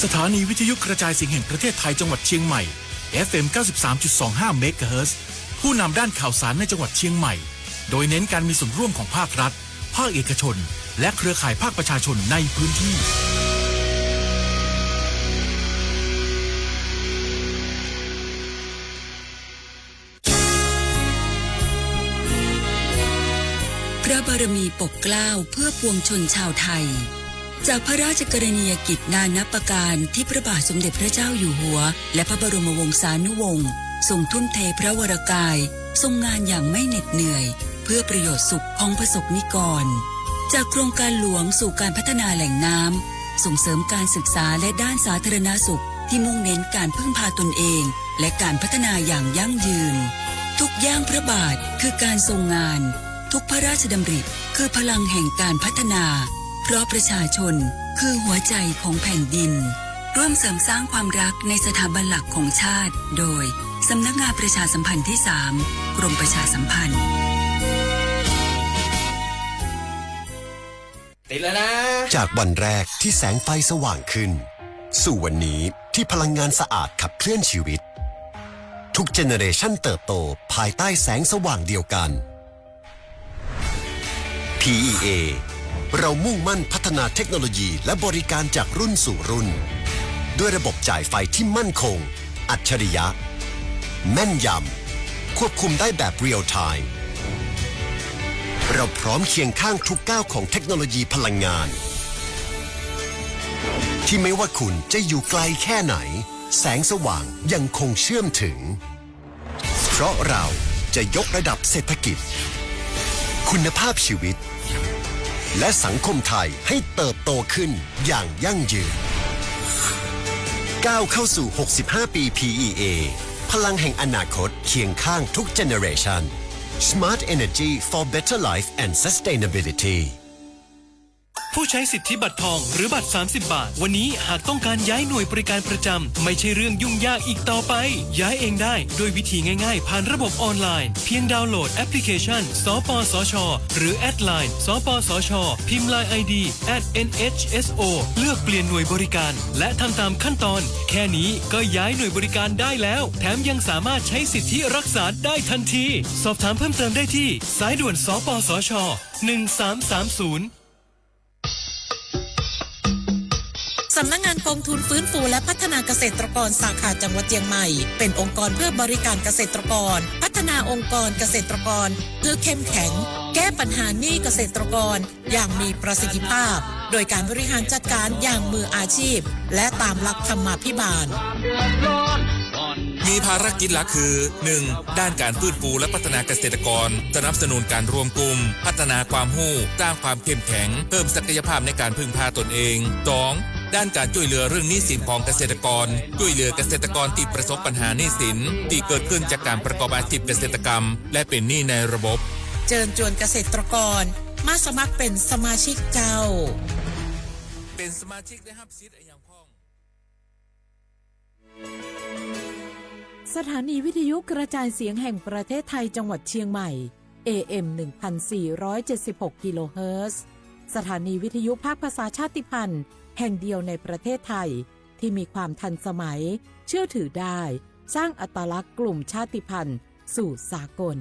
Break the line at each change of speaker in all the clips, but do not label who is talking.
สถานีวิทยุกระจายเสียงแห่งประเทศไทยจังหวัดเชียงใหม่ FM 93.25 เมกะเฮิรตซ์ผู้นำด้านข่าวสารในจังหวัดเชียงใหม่โดยเน้นการมีส่วนร่วมของภาครัฐภาคเอกชนและเครือข่ายภาคประชาชนในพื้นที่
พระบารมีปกเกล้าเพื่อปวงชนชาวไทยจากพระราชกรณียกิจนานับประการที่พระบาทสมเด็จพระเจ้าอยู่หัวและพระบรมวงศานุวงศ์ทรงทุ่มเทพระวรกายทรงงานอย่างไม่เหน็ดเหนื่อยเพื่อประโยชน์สุขของประสบนิกรจากโครงการหลวงสู่การพัฒนาแหล่งน้ำส่งเสริมการศึกษาและด้านสาธารณสุขที่มุ่งเน้นการพึ่งพาตนเองและการพัฒนาอย่างยั่งยืนทุกย่างพระบาทคือการทรงงานทุกพระราชดำริคือพลังแห่งการพัฒนาเพราะประชาชนคือหัวใจของแผ่นดินร่วมเสริมสร้างความรักในสถาบันหลักของชาติโดยสำนักงานประชาสัมพันธ์ที่ 3 กรมประชาสัมพันธ์
ติดแล้วนะ
จากวันแรกที่แสงไฟสว่างขึ้นสู่วันนี้ที่พลังงานสะอาดขับเคลื่อนชีวิตทุกเจเนอเรชันเติบโตภายใต้แสงสว่างเดียวกัน PEA เรามุ่งมั่นพัฒนาเทคโนโลยีและบริการจากรุ่นสู่รุ่นด้วยระบบจ่ายไฟที่มั่นคงอัจฉริยะแม่นยำควบคุมได้แบบเรียลไทม์เราพร้อมเคียงข้างทุกก้าวของเทคโนโลยีพลังงานที่ไม่ว่าคุณจะอยู่ไกลแค่ไหนแสงสว่างยังคงเชื่อมถึงเพราะเราจะยกระดับเศรษฐกิจคุณภาพชีวิตและสังคมไทยให้เติบโตขึ้นอย่างยั่งยืนก้าวเข้าสู่ 65 ปี PEA พลังแห่งอนาคตเคียงข้างทุกเจเนอเรชัน Smart Energy for Better Life and Sustainability
ผู้ใช้สิทธิบัตรทองหรือบัตร30 บาทวันนี้หากต้องการย้ายหน่วยบริการประจำไม่ใช่เรื่องยุ่งยากอีกต่อไปย้ายเองได้โดยวิธีง่ายๆผ่านระบบออนไลน์เพียงดาวน์โหลดแอปพลิเคชันสปสช.หรือแอดไลน์สปสช.พิมพ์ LINE ID @NHSO เลือกเปลี่ยนหน่วยบริการและทำตามขั้นตอนแค่นี้ก็ย้ายหน่วยบริการได้แล้วแถมยังสามารถใช้สิทธิรักษาได้ทันทีสอบถามเพิ่มเติมได้ที่สายด่วนสปสช. 1330
สำนักงานกองทุนฟื้นฟูและพัฒนาเกษตรกรสาขาจังหวัดเชียงใหม่เป็นองค์กรเพื่อบริการเกษตรกรพัฒนาองค์กรเกษตรกรเพื่อเข้มแข็งแก้ปัญหาหนี้เกษตรกรอย่างมีประสิทธิภาพโดยการบริหารจัดการอย่างมืออาชีพและตามหลักธรรมาภิบาล
มีภารกิจหลักคือ 1. ด้านการฟื้นฟูและพัฒนาเกษตรกรสนับสนุนการรวมกลุ่มพัฒนาความรู้สร้างความเข้มแข็งเพิ่มศักยภาพในการพึ่งพาตนเอง 2. ด้านการช่วยเหลือเรื่องหนี้สินของเกษตรกรช่วยเหลือเกษตรกรที่ประสบปัญหาหนี้สินที่เกิดขึ้นจากการประกอบอาชีพเกษตรกรรมและเป็นหนี้ในระบบ
เชิญชวนเกษตรกรมาสมัครเป็นสมาชิกเจ้า
เป็นสมาชิกได้รับสิทธิ์อย่างพ้อง
สถานีวิทยุกระจายเสียงแห่งประเทศไทยจังหวัดเชียงใหม่ AM 1476 กิโลเฮิรตซ์สถานีวิทยุภาคภาษาชาติพันธุ์แห่งเดียวในประเทศไทยที่มีความทันสมัยเชื่อถือได้สร้างอัตลักษณ์กลุ่มชาติพันธุ์สู่สากล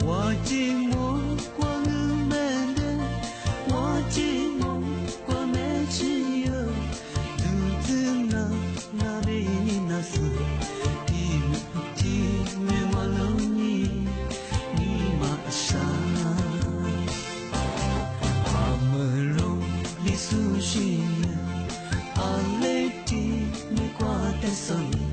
我寂寞过了没的，我寂寞过没只有独自那边那是听我了你马上阿门罗里苏西阿雷蒂你挂在手里。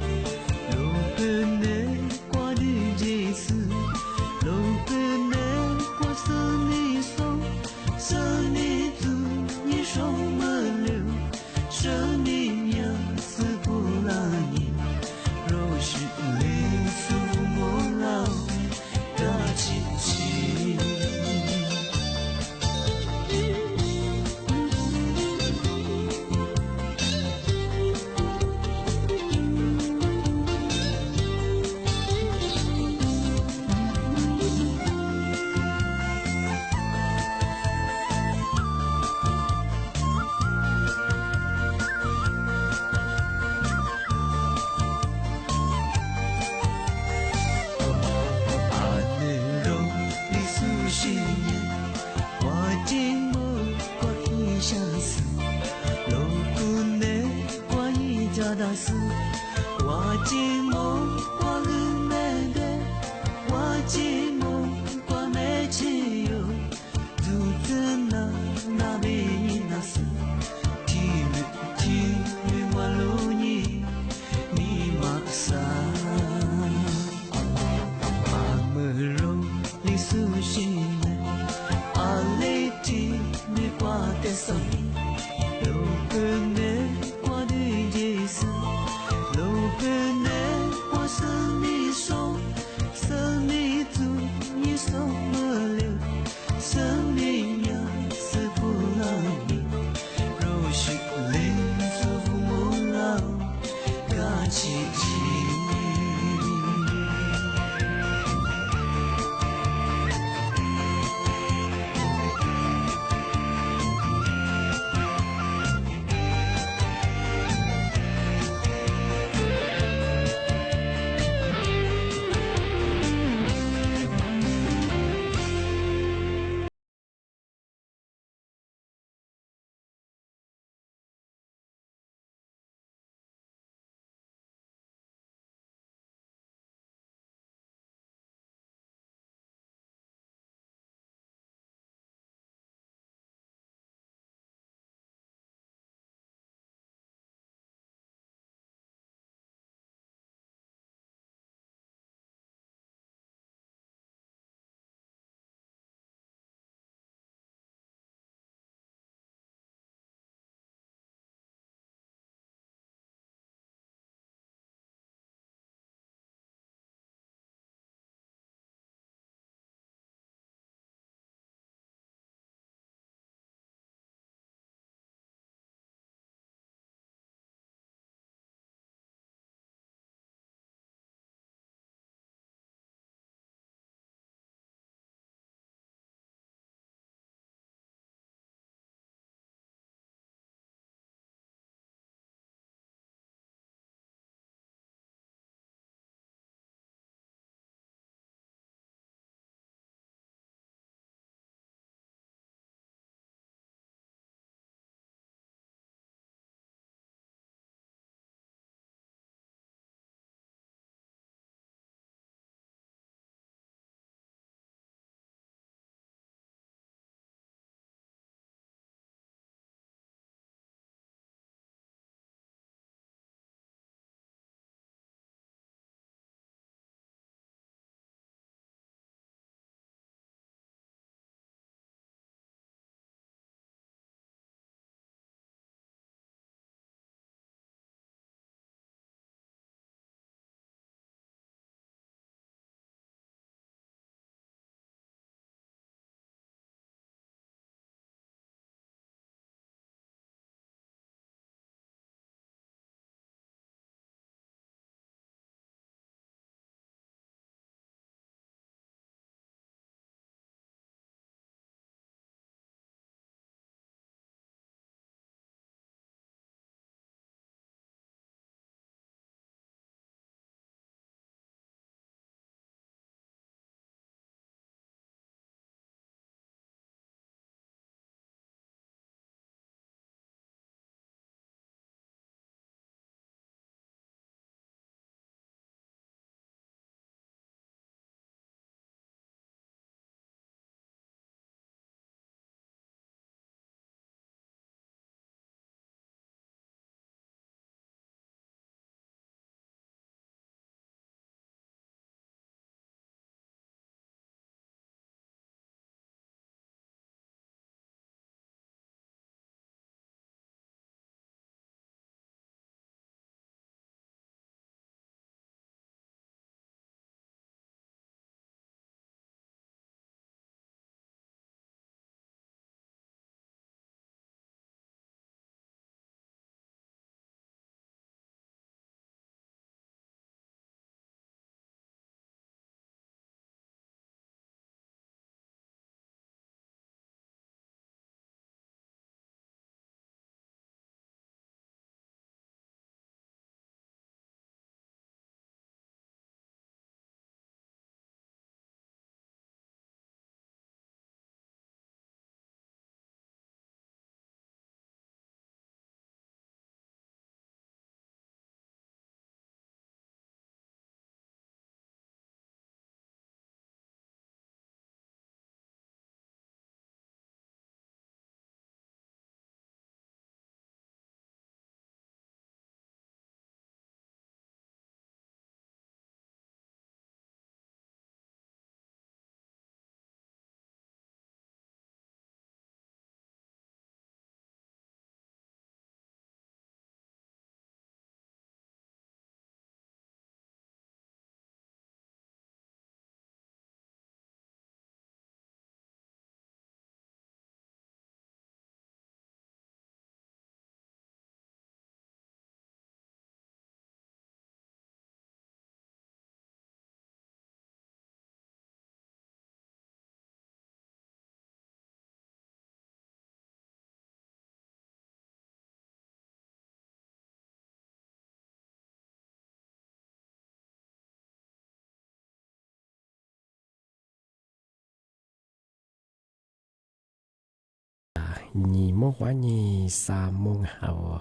nhì mô hóa nhì sa mông hào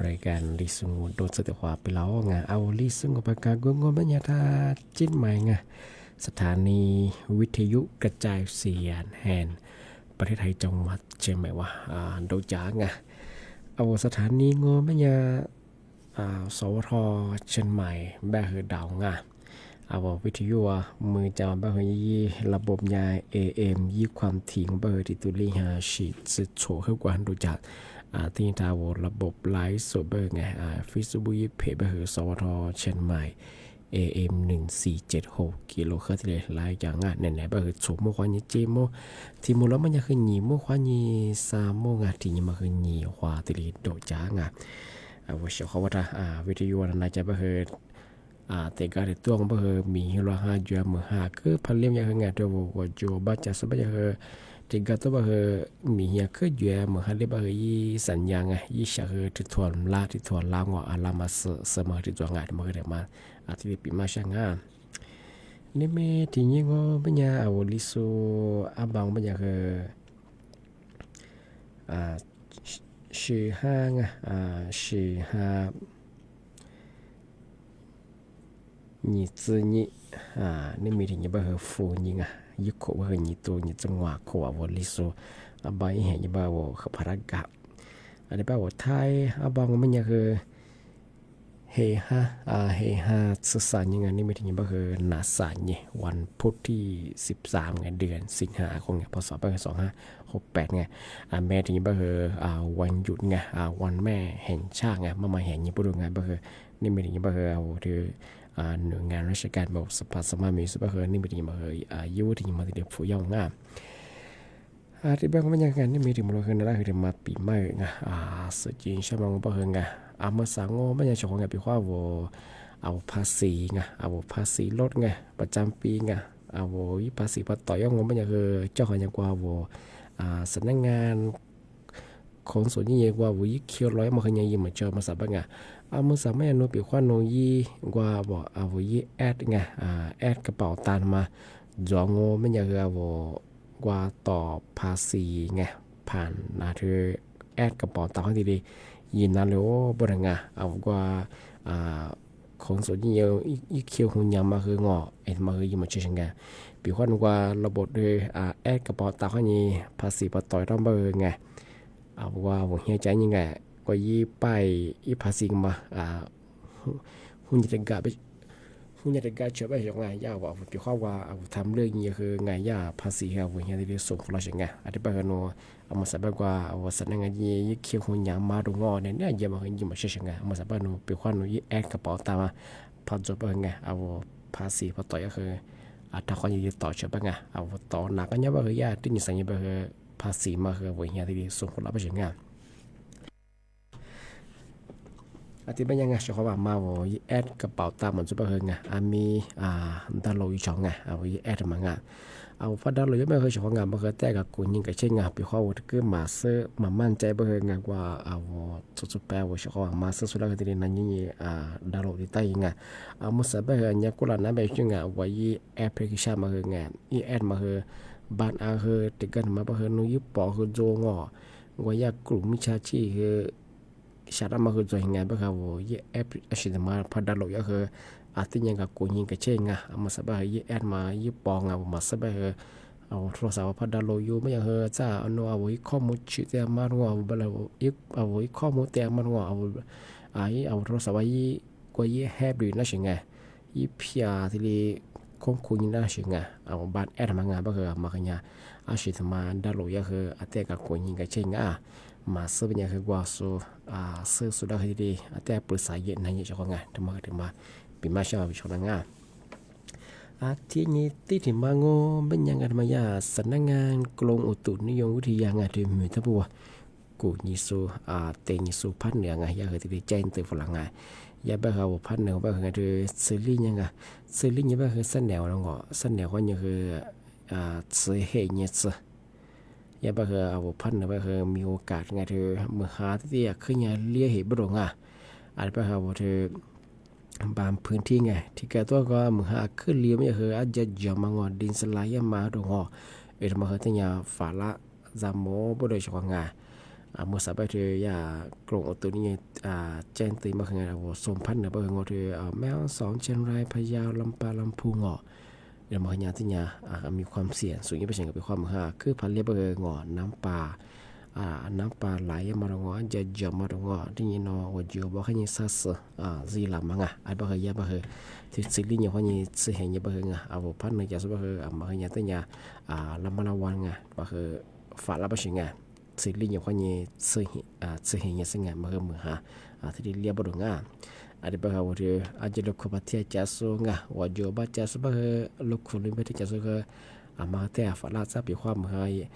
rายการลิซุงโดนสติความไปแล้วไงเอาลิซุงกับปากกางงไม่ยาทาจิ้นใหม่ไงสถานีวิทยุกระจายเสียงแห่งประเทศไทยจังหวัดเชียงใหม่ว่าโดยจ้าไงเอาสถานีงไม่ยาสวทเชียงใหม่แบบคือดาวไงเอาวิทยุมือจอแบบยี่ระบบยา AM ยี่ความถี่ของแบบที่ตุลีหาฉีดสุดโฉเข้ากว่าโดยจ้าที่ทาวระบบไลฟ์สดเบอร์ไงฟิสบุยเพจเบอร์สวทเชียงใหม่ AM 1476กิโลเฮิรตซ์เลยไลฟ์อย่างงั้นไหนๆเบอร์โฉมควานี้เจโมที่มูลมันจะคือหนีโมควานี้ซาโมงที่นี่มันคือหนีควาติลิโดจ้างว่าเชื่อเขาว่าวิทยุนั้นจะเบอร์แต่การที่ตัวของเบอร์มีราคาจวมือหาคือพันเลี่ยมอย่างเงี้ยตัวว่าจูบัตจะสบายที่ก็ตัวเบอร์มีเหี้ยคือจวมือหาเรียบเบอร์ยี่สัญญาไงยี่ชักที่ถวนลาที่ถวนลางว่าอะไรมาเสมอที่ตัวงานมันก็ได้มาที่ปีมาช่างงานนี่เมื่อที่นี้ก็เป็นยาเอาลิโซอาบังเป็นยาคือชื่อห้างชื่อห้านี่จื้อนี่นี่มีที่นี้บ่คือฟูนี่ไงยุคบ่คือนี่ตัวนี่จังหวะโคว่าลิโซอาบังเห็นยี่บ่าวขพารากะอันนี้บ่าวไทยอาบังมันยาคือเฮฮาสุสานยังไงนี่มีที่นี้บ่คือนาสานนี่วันพุธที่13ไงเดือนสิงหาคมไงพศ2568ไงแม่ที่นี้บ่คือวันหยุดไงวันแม่แห่งชาติไงมาแห่งนี้บ่ดูไงบ่คือนี่มีที่นี้บ่คือเอาถือหน่วยงานราชการแบบสภาสมามีสุบ่คือนี่มีที่นี้บ่คืออยู่ที่มาที่เดียวผู้ย่องงามที่บ้านก็เป็นยังไงนี่มีที่มันคือนั่นแหละคือมาปีใหม่ไงสุจินใช่มั้งบ่คือไงเมื่อสังโง่ไม่ใช่ชงไงปีว่าว่าเอาภาษีไงเอาภาษีลดไงประจำปีไงเอาภาษีพอต่อยงไม่ใช่คือเจ้าของยังกว่าว่าสำนักงานขนส่งยี่กว่าวิเคียวร้อยมาขยันยี่มาเจอมาสับไงเมื่อสังไม่โนปีว่าโนยี่กว่าบอกเอาวิแอดไงแอดกระเป๋าตันมาจองโง่ไม่ใช่คือว่ากว่าต่อภาษีไงผ่านคือแอดกระเป๋าตังค์ดียินนั่นเลยโอ้บริงาเอากว่าของส่วนยิ่งเยอะอีเคียวหุ่นยำมาคืองอมาคือยิ่งมาเชื่อไงปีขวัญกว่าระบบเลยแอดกระเป๋าตังค์นี่ภาษีปต่อยต้องเบอร์ไงเอาว่าหัวเฮียใจยังไงก็ยี่ไปอีภาษีมาหุ่นจะกะไปหุ่นจะกะเชื่อไปยังไงย่าว่าปีขวัญว่าเอาทำเรื่องนี้คือไงย่าภาษีครับหัวเฮียที่ส่งเราใช่ไงอธิบายกันโนเอามาสับกว่าเอาสัญญายี่เคียวหุ่นยำมาดูงอเนี่ยยังมายิ่งมาเชื่อไงเอามาสับโนปีขวัญโนยี่แอดกระเป๋าตังค์พันจบไงเอาภาษีพอต่อยก็คือถ้าคนยี่ต่อเชื่อไงเอาต่อหนักกันเนี่ยว่าคือยาที่นี่สัญญาแบบภาษีมาคือหัวเฮียที่ส่งเราไปเชื่อไงอธิบายยังไงเฉพาะว่ามาว่าแอดกระเป๋าตังค์มันจะเป็นไงมีดาวน์โหลดอยู่ช่องไงเอาแอดมางานเอาพอดาวน์โหลดไม่เคยเฉพาะงานไม่เคยแต่กับกูยิงกับเช่นงานปีข้าวคือมาเสื้อมามั่นใจไม่เคยงานว่าเอาสุดๆแปลว่าเฉพาะมาเสื้อสุดแล้วก็ที่นั่นยี่ดาวน์โหลดที่ใต้ยังไงมุสบะเนี่ยกูหลานนั้นแบบช่วงงานว่ายี่แอปพลิเคชันมาคืองานยี่แอดมาคือบ้านคือติดกันมาคือนุยปอคือโจงอว่าอยากกลุ่มมิชาชีคือชาดมาคือจอยงานแบบเขายี่แอปอาชีพมาพอดาวน์โหลดก็คือที่ยังกับกูยิงกับเช่งมาสบายยี่แอดมายี่ปองมาสบายเอาโทรศัพท์พอดาวน์โหลดอยู่ไม่ยังจ้าเอาเอาข้อมูลชื่อแต่มาหัวเอาแบบเอาข้อมูลแต่มาหัวเอาโทรศัพท์ยี่กว่ายี่แฮปปี้น่าเชื่อไงยี่เพียที่คงคุยน่าเชื่อไงเอาบ้านแอดมางานแบบเขามาขยันอาชีพมาดาวน์โหลดก็คือแต่กับกูยิงกับเช่งมาซื้อเป็นยังคือกว่าซื้อสุดาที่ดีแต่ปรึกษาเย็นนั่นยังจะว่าไงทำไมถึงมาปีมาชอบชอบงานที่นี้ที่ถึงมาโง่เป็นยังไงมายาสำนักงานกรมอุตุนิยมวิทยางานที่มีทั้งปวงกูยิสูเตยิสูพันเหนือไงยาเคยที่แจ้งตัวฝรั่งไงยาบ้าเขาพันเหนือบ้าเขาคือซื้อลิ้นยังไงซื้อลิ้นยังบ้าคือสั้นแนวแล้วก็สั้นแนวก็ยังคือซื้อเหตุเนี่ยซื้อยาบ้าเขาเอาพันเหนือบ้าเขามีโอกาสไงเธอเมื่อหาที่ขึ้นยาเลี้ยเหตุบ่งอะไรบ้าเขาเธอบางพื้นที่ไงที่แกตัวก็มือหาขึ้นเลี้ยไม่เคยอาจจะยอมมางอดินสลายมาดูงอมาเคยที่ยาฝาละ จามโมบ่ได้ชงงาเมื่อสัปดาห์ที่ยากรงตัวนี้แจ้งตีมาคือไงว่าสมพันธ์เนี่ยบ่งอที่แม่สองเชียงรายพะเยาลำปางลำพูงอเดี๋ยวมาขยะที่เนี่ยมีความเสี่ยงสูงยิ่งไปเช่นกับความห่าคือพันเรียบงอน้ำปลาน้ำปลาไหลมารงอจะเจาะมารงอที่นี่นอว่าอยู่บ่ขยิซัสซีลำมั้งไอ้บ่เคยยาบ่เคยที่สิลิเนี่ยขยิสิเห็นยาบ่เคยเอาพันเนี่ยจะสุบ่เคยมาขยะที่เนี่ยลำมาละวันบ่เคยฝาละบ่ชิงสิลิเนี่ยขยิสิเห็นยาสิงมาเคยมือหาที่เรียบบ่งada bahawa dia aja lokho batia jaso wa jo ba jaso ba lokho lim batia jaso ke ama te afala sa bi khwa ma hai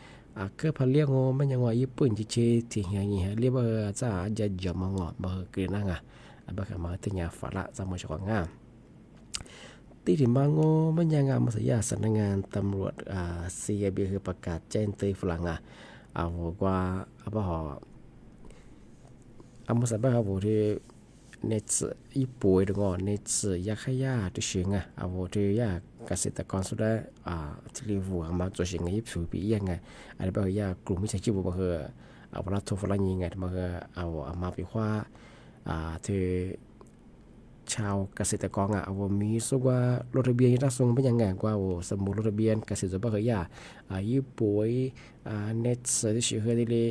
ke phalia ngo ma nyang wa yipun chi che ti nya ni ha le ba za aja jama ngo ba ke na ba ka ma te nya fala za mo chwa ngaที่ที่มาโง่มันยังงานมาสยาสำนักงานตำรวจCIB คือประกาศแจ้งเตือนฝรั่งเอาว่าบ่ฮอมาสับบ่าวที่ในญี่ปุ่นงอในยาขยะที่เชียงเอาที่ยาเกษตรกรสุดที่เรียกว่ามาตัวเชียงญี่ปุ่นปียังไงอะไรบางอย่างกลุ่มวิชาชีพบางทีเอาเวลาโทรฝรั่งยังไงบางทีเอามาไปว่าที่ชาวเกษตรกรเอามีสุกว่ารถทะเบียนที่ส่งเป็นยังไงกว่าสมุดรถทะเบียนเกษตรบางอย่างญี่ปุ่นในที่เชียงที่เรี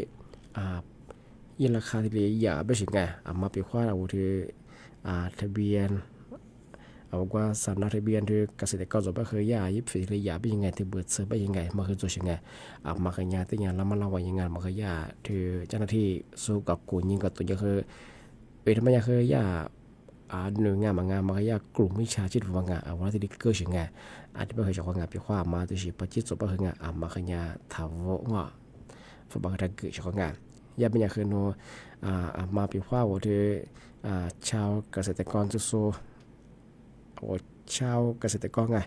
ยกราคาที่เรียกยาไม่ใช่ไงมาไปคว้าเอาที่ทะเบียนเอาว่าสำนักทะเบียนที่เกษตรกรจะไม่เคยยายิบฝีเลยยาเป็นยังไงที่เบิดเสือเป็นยังไงมาคือตัวยังไงมาขยายตัวอย่างแล้วมาเล่าว่ายังไงมาขยายที่เจ้าหน้าที่สู้กับกูยิงกับตัวยังคือทำไมยังคือยาหน่วยงานมาขยายกลุ่มวิชาชีพว่างเอาว่าที่เกิดยังไงที่ไม่เคยจะว่างไปคว้ามาตัวชีพจิตสุดไม่เคยมาขยายถาวรฝนบางทีเกิดจะว่างยาเป็นอย่างคือโนมาปีว่าว่าที่ชาวเกษตรกรสู้ชาวเกษตรกรไง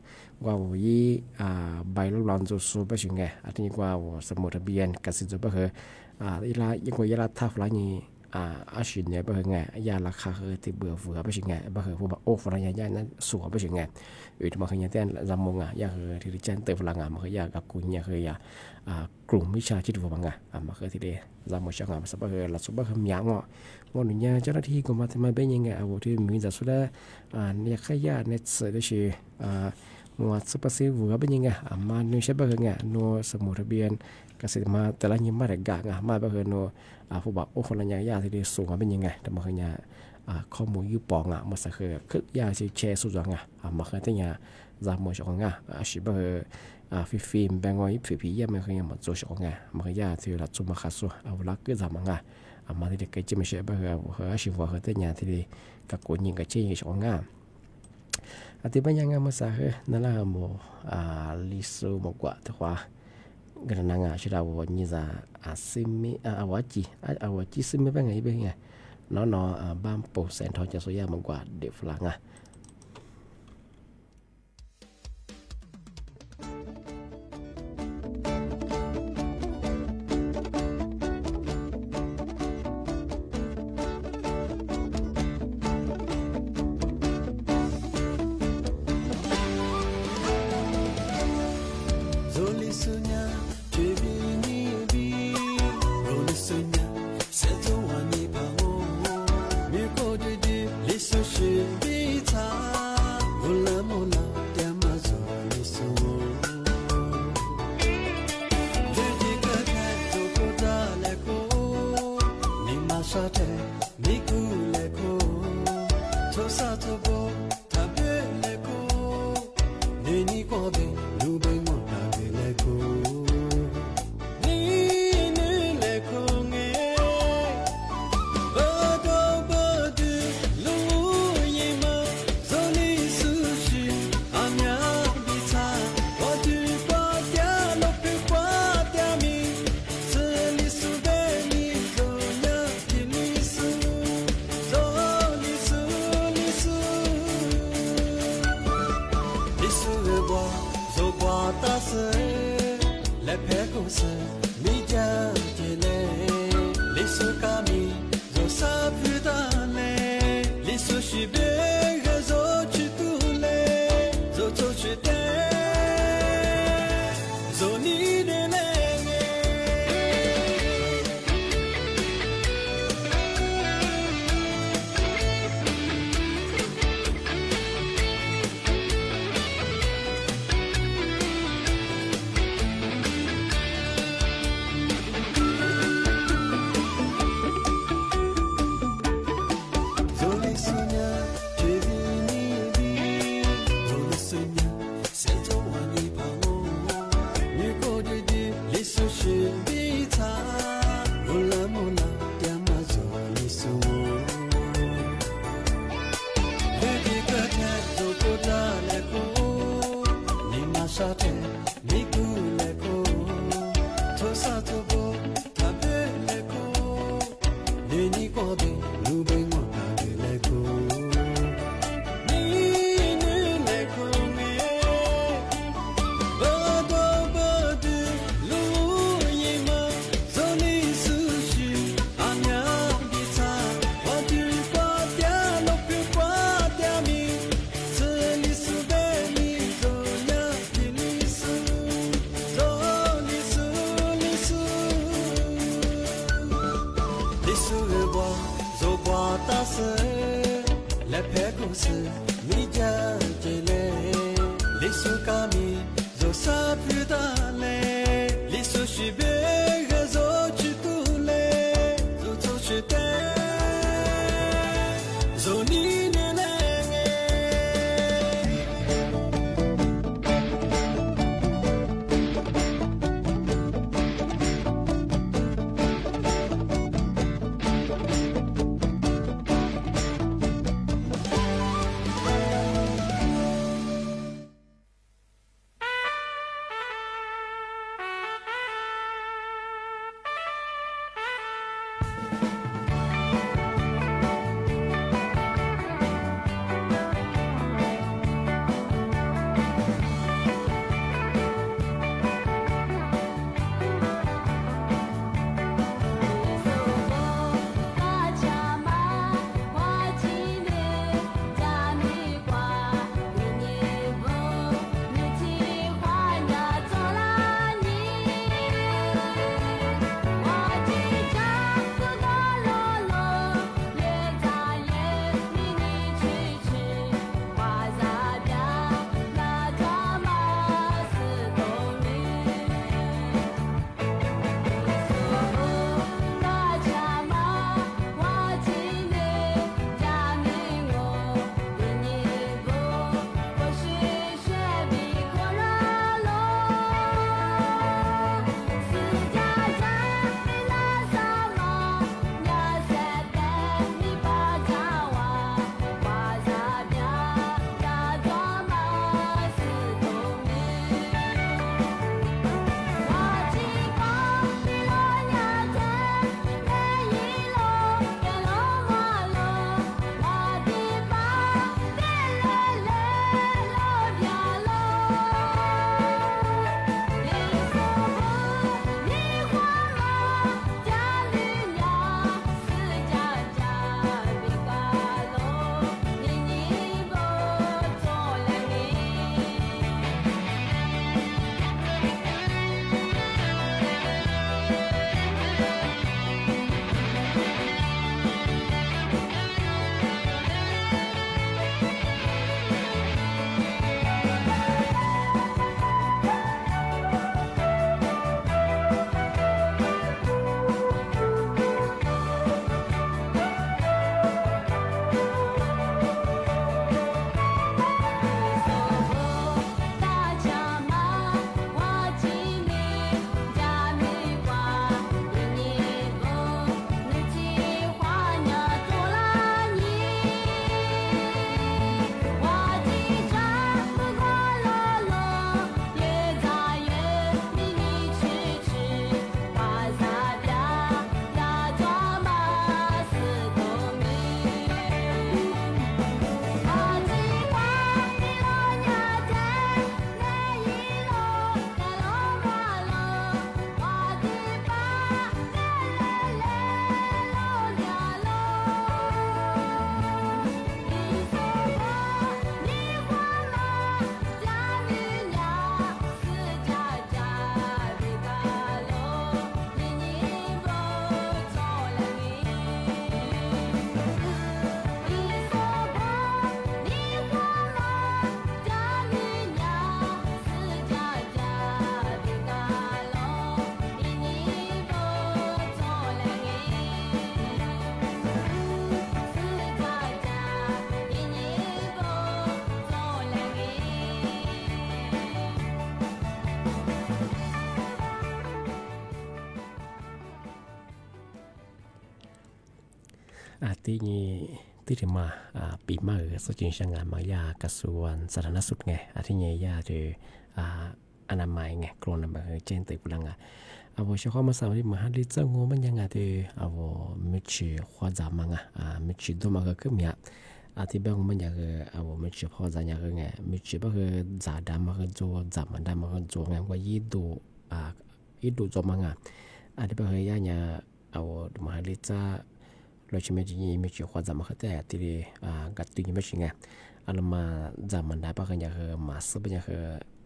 ว่าวีใบรับรองสู้ไปถึงไงอันนี้ว่าสมุดทะเบียนเกษตรก็คืออีลายังกว่ายาลาทับลายนี้อาชีพเนี่ยเป็นไงยาราคาคือที่เบื่อเฟือไปถึงไงเป็นคือพวกโอ้ฝรั่งยานั้นสูงไปถึงไงอยู่ที่มาขยันเต้นจำมงยาคือที่ดิฉันเติมฝรั่งมาคือยากับกุญยาคือยากลุ่มวิชาชีพว่างมาคือที่เดียจำมงช่างมาสับคือหลักสุบคือมีอย่างงอหนึ่งยาเจ้าหน้าที่ก็มาทำไมเป็นยังไงเอาที่มีแต่สุดเนี่ยขยะเนี่ยเสือด้วยชีงัวสุภาษิตวัวเป็นยังไงมาหนึ่งใช่ป่ะคือไงโนสมุดทะเบียนเกษตรมาแต่ละยี่มาแต่กะมาป่ะคือโนผู้บอกโอ้คนละยาที่ดีสูงเป็นยังไงแต่มาคือยาข้อมูลยุบปองมาสักคือยาที่แชร์สุดจังมาคือที่ยาจำมงช่างอาชีพฟิล์มแบงก์ไว้ฝียาไม่เคยมา做小มาคือยาที่เราจุ่มมาขัดสู้เอาลักก็จำมาที่เด็กก็จะไม่ใช่ป่ะคืออาชีพว่าคือที่ยาที่ดีกับคนยิงกับเชี่ยช่างที่บ้านยังมาสักนั่นแหละโมลิสูมกว่าที่ว่ากันนั่งชิดาวนี่จะซิมิอาวจีซิมิเป็นไงเป็นไงน้องบ้านปูเซนทอจะสวยมากกว่าเด็กฝรั่ง
Zoni de 比他木拉木拉点嘛做你苏你的个天做不到来过你马上天你过来过托萨托过他别来过你过的路边我他别来过你家这嘞，你说卡米做啥不打嘞？你说是别个做去赌嘞，做做去的，做你的嘞。
ที่นี่ที่ถึงมาปีมาสจิงช่างงานมายากระทรวงสาธารณสุขไงที่นี่ยาคืออนามัยไงกรมอนามัยเจนติปุลัง我小花嘛上里嘛哈里走我们两个的我没去花杂嘛没去多嘛个个面ที่บ้าน我们两个我们去花杂两个ไง没去把个杂单嘛个做杂嘛单嘛个做ไงว่า一度做嘛ที่บ้าน个呀我嘛哈里在เราชิมจีนี่ไม่ชิ花杂嘛个แต่ที่กัดตุยไม่ชิไงเรามา杂嘛ได้บ้าน个มาซื้อบ้าน个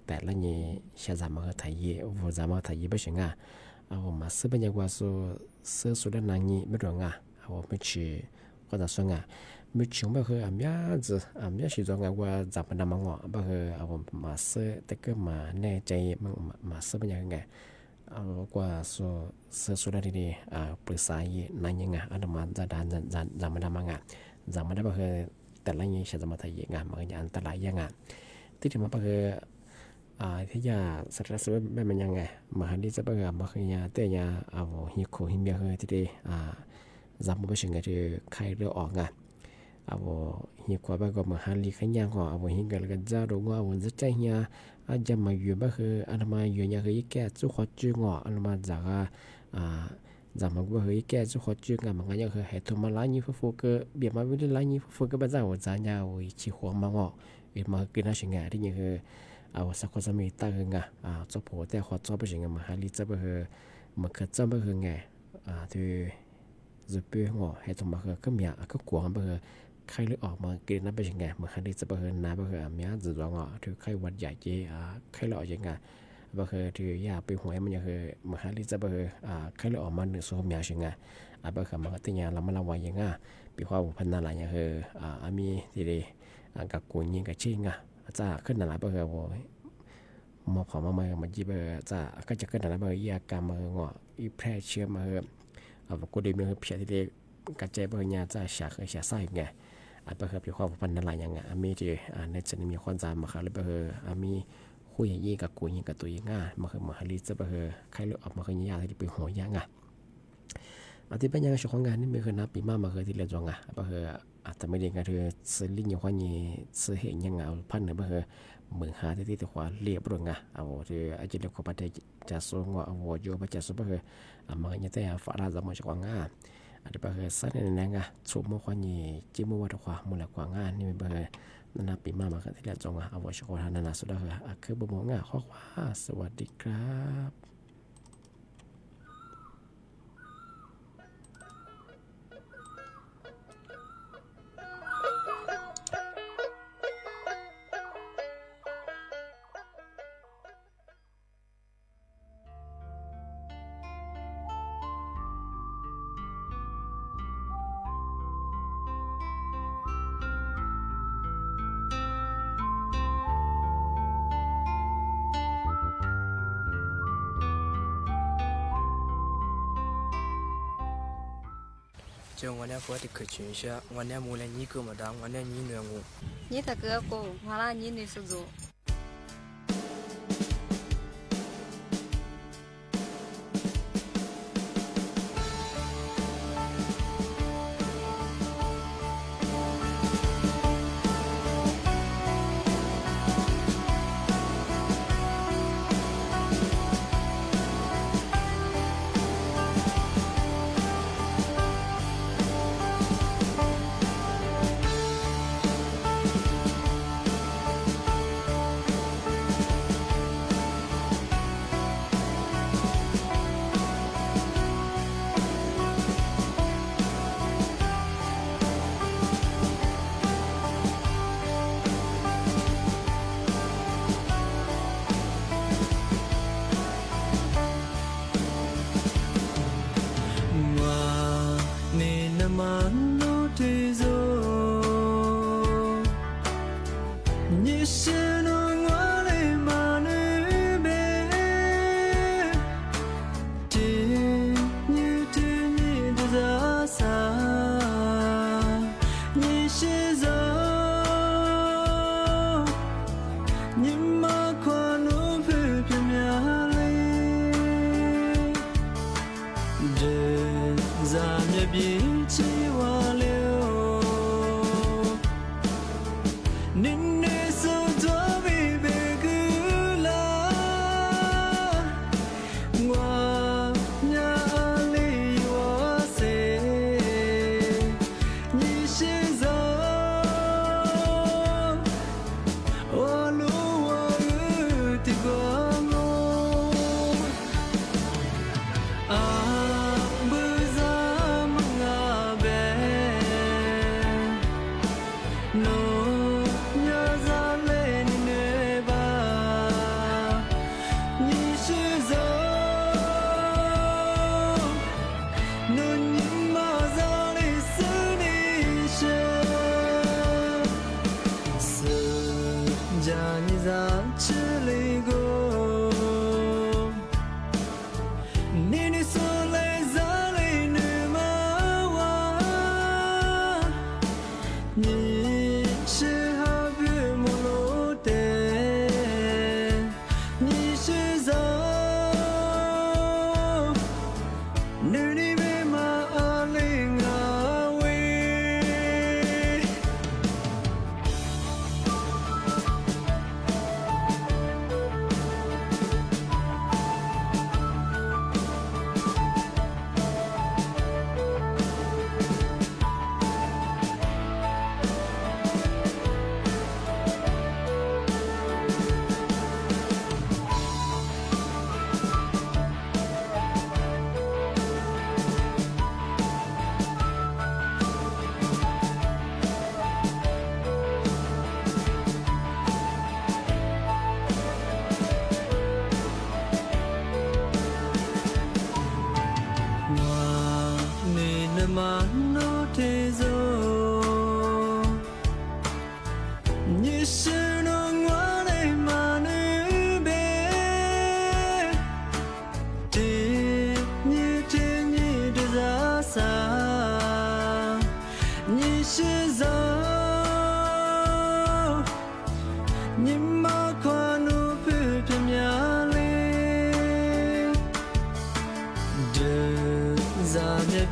แต่ละนี่เชื่อจำมาก็ถ่ายยี่ว่าจำมาถ่ายยี่ไม่ใช่ง่ะมาซื้อเป็นยังว่าซื้อสุดนั้นนี่ไม่รู้ง่ะไม่ชื่อก็จะส่งง่ะไม่ชิงไม่เคยไม่ชิจงง่ะว่าจำมันนำมาง่ะไม่เคยมาซื้อแต่ก็มาแน่ใจมาซื้อเป็นยังไงกว่าซื้อสุดที่ปรึกษายี่นั่นยังไงมาจะดันจำมันนำมาง่ะจำมันได้ไม่เคยแต่ละนี่เชื่อจำมาถ่ายยี่ง่ะมันยังอันตรายยังง่ะที่ถึงมาไม่เคยที่ยาสารสนแบบมันยังไงมาหันที่จะเปิดมาคือยาแต่ยาฮิโคฮิเมียคือที่ได้จำไม่ใช่ไงที่ใครเลือกออกไงฮิโคแบบก็มาหันลีขันยังก็ฮิกันกันจ้าดงจะใจเฮียจะมาอยู่แบบคืออันมาอยู่ยังคือแก่จุขจุงอันมาจากจะมาว่าคือแก่จุขจุงมันก็ยังคือให้ทุกมาล้างยี่ฟูก็เบียดมาวิธีล้างยี่ฟูก็เป็นจ้าว่าจ้ายาวชีหัวมังมากินอะไรสิ่งที่ยังคือสักคนจะมีตั้งไงจะพอแต่ขอจะไปยังไงมาหาลิจะไปเหมันก็จะไปไงที่จะไปหัวให้ตัวมาก็มีก็กลัวไปใครเลือกออกมากินน้ำไปยังไงมาหาลิจะไปน้ำไปมีจะร้องที่ใครวัดใหญ่จีใครเลือกยังไงไปที่ยาไปหัวมันยังคือมาหาลิจะไปใครเลือกออกมาหนึ่งส่วนมียังไงไปมันก็ตีอย่างเราไม่ระวังยังไงปีความพันธุ์อะไรยังคือมีที่ดีกับกุญยิงกับชิงจะขึ้นอะไรไปเหรอมอขอมามันจีบจะก็จะขึ้นอะไรไปยากรรมงออีแพร่เชื้อมาเหรอกูดีมีเพียที่เด็กกระจายไปเนี่ยจะฉากไส้ไงไปเหรอพี่ความพันอะไรอย่างเงี้ยมีที่ในจะมีความจำมาครับไปเหรอมีคุยยี่กับกูยี่กับตัวยี่ง่ามาเหรอมาฮาริจะไปเหรอใครเลือกออกมาเหรอยาที่ไปหัวยางที่เป็นยังช่วงงานนี่ไม่เคยนับปีมามาเคยที่เรียนจงไปเหรอแต่ไม่ได้กันเธอซื้อลิ้นอย่างว่านี่ซื้อเห็นยังไงพันเนี่ยไปเหรอเหมือนหาที่ตัวเรียบร้อยที่อาจจะเรียกว่าประเทศจะส่งว่าโยประเทศสุดไปเหรอมันยังแต่ฝรั่งจะมาจากงานที่ไปเหรอสักในนั้นชั่วโมงว่านี่จิ้มว่าตัวมูลค่างานนี่ไปเหรอนั่นนับปีมาที่เรียนจงช่วงนั้นน่ะสุดเหรอคือบ่มงข้อความสวัสดีครับ
就我那国的客群些，我那木来你给么当，我那你暖我。
你这个狗，完了你那是走。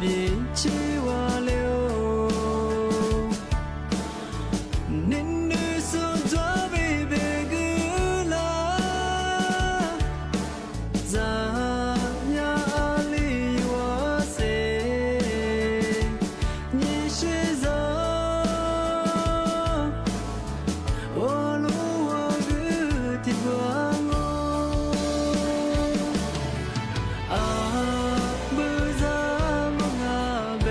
别起瓦流，你女手抓贝贝格拉，咋呀里瓦塞，你是走，我路我个地方哦。啊，不咋么啊呗。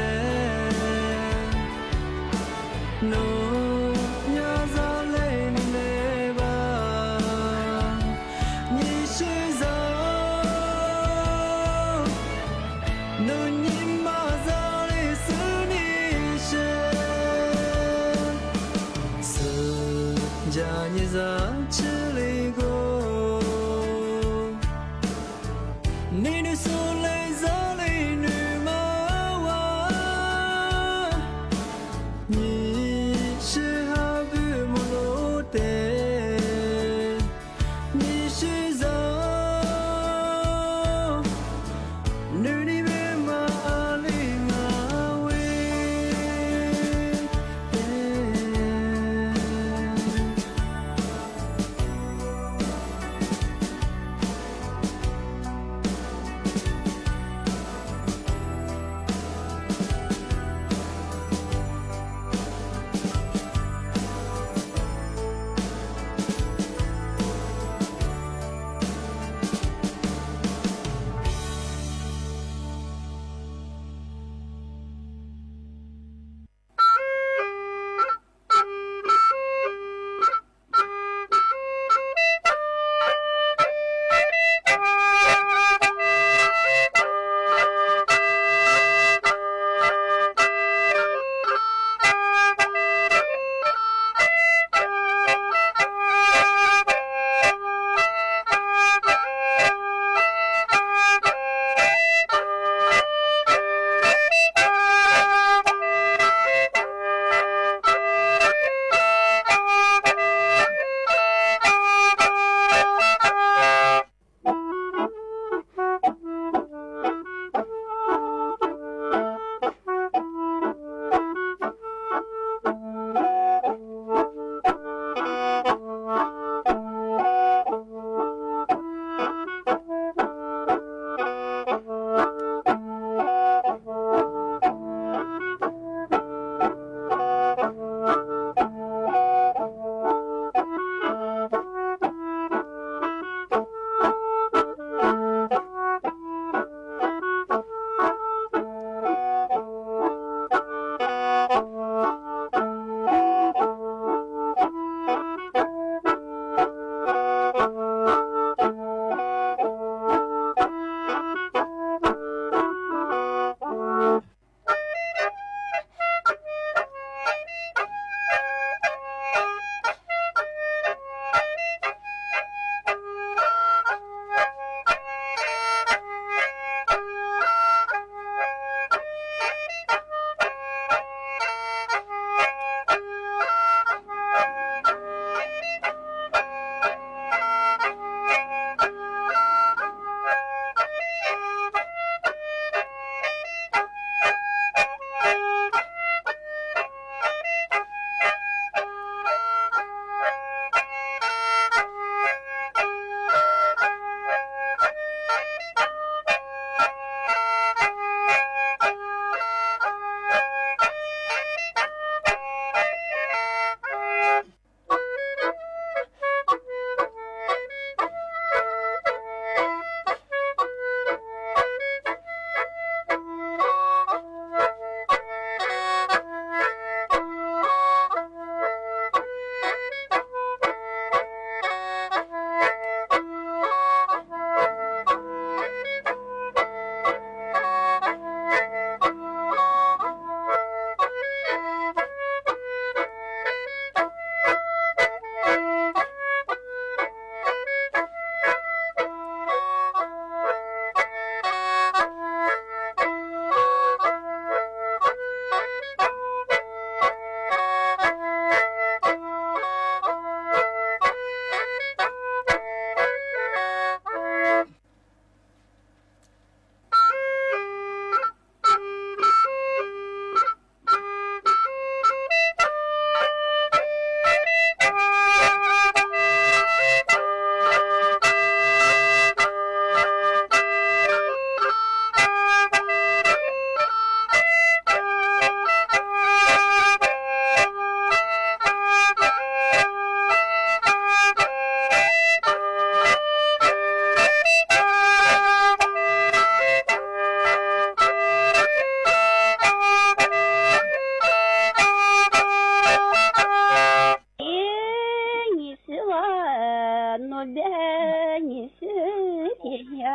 天呀，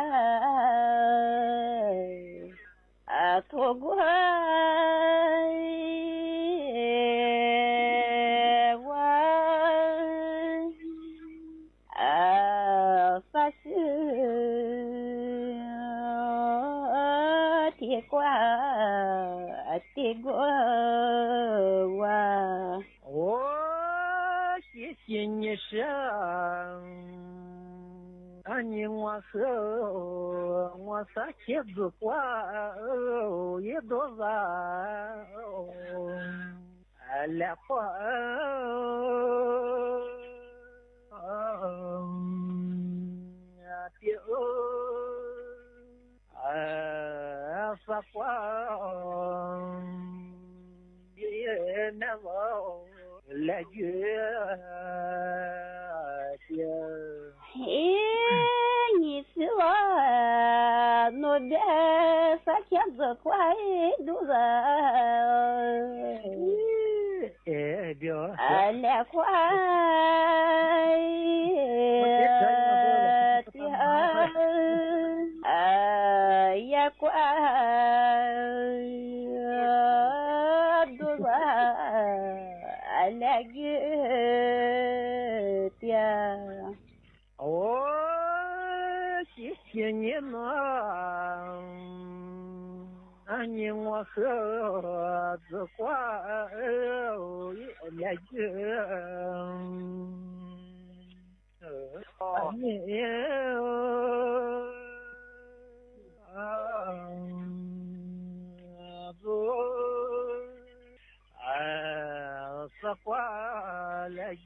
错过我发誓的过我谢谢你生。你我是我啥妻子过一多少来过发过也难忘来句你是我我的啥天子快都是来快也快都是来个的哦谢谢你们你我和子挂来个你子挂来个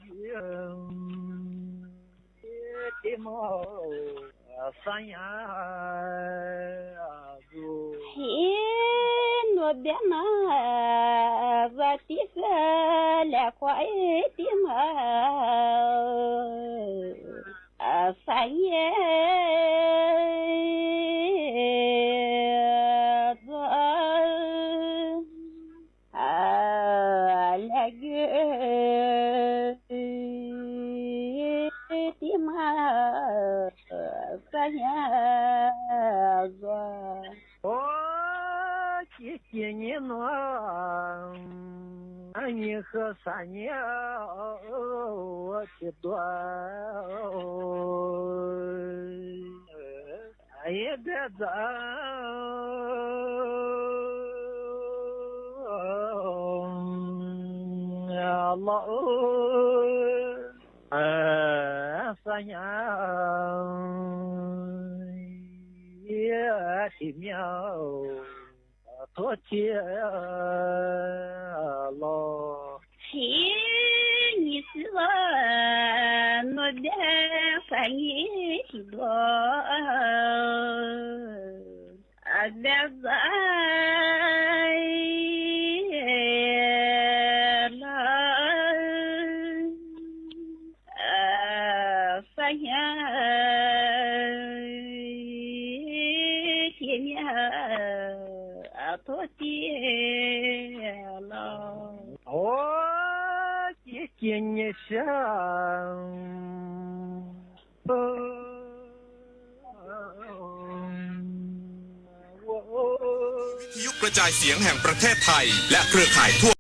的毛三呀我别嘛我的个来快的嘛三呀来个的嘛三呀谢谢你们你和三年我的多也别走老三年也的苗多天了，你是我的反应是多，别在反应天面。多谢了，谢谢你生，
วิทยุกระจายเสียงแห่งประเทศไทยและเครือข่ายทั่ว